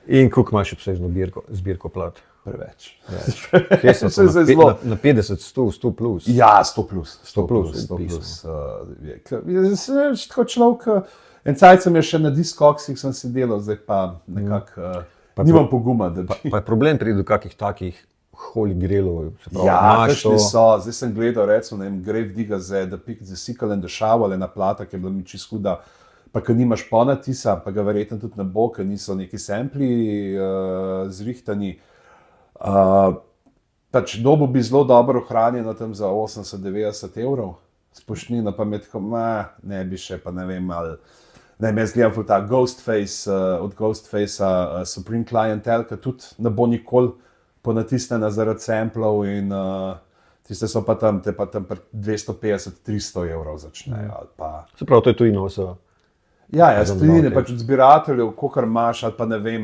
In koliko imaš obsežno zbirko plat? Preveč. Kje so Se to? zelo- Na 50, 100 plus? Ja, 100 plus. 100 plus, 100 pismo. plus. Tako človek, en cajt sem je še na Discogsih sem se delal, zdaj pa nekako nimam poguma, da bi... Pa je problem priti do kakih takih holy grailov, se pravi, Ja, imaš to, kakšni so, zdaj sem gledal, recimo, ne vem, Grave Digger za The Pick, The Sickle and the Shovel, ena plata, ki je bila mi čisto huda, pa ker nimaš ponatisa, pa ga verjetno tudi ne bo, ker niso neki sampli zrihtani. Pač dobo bi zelo dobro ohranjeno tam za 80-90 evrov, spoštnino pa me tako, ne bi še, pa ne vem, ali, ne vem, jaz gledam ful ta Ghostface, od Ghostfacea Supreme Clientele, ki tudi ne bo nikoli ponatisnjena zaradi samplov in tiste so pa tam, te pa tam 250-300 evrov začnejo, ali pa... se pravi, to je tujino vse. Ja, jaz Za tujine, mnoge. pač od zbirateljev, kolikor imaš, ali pa ne vem,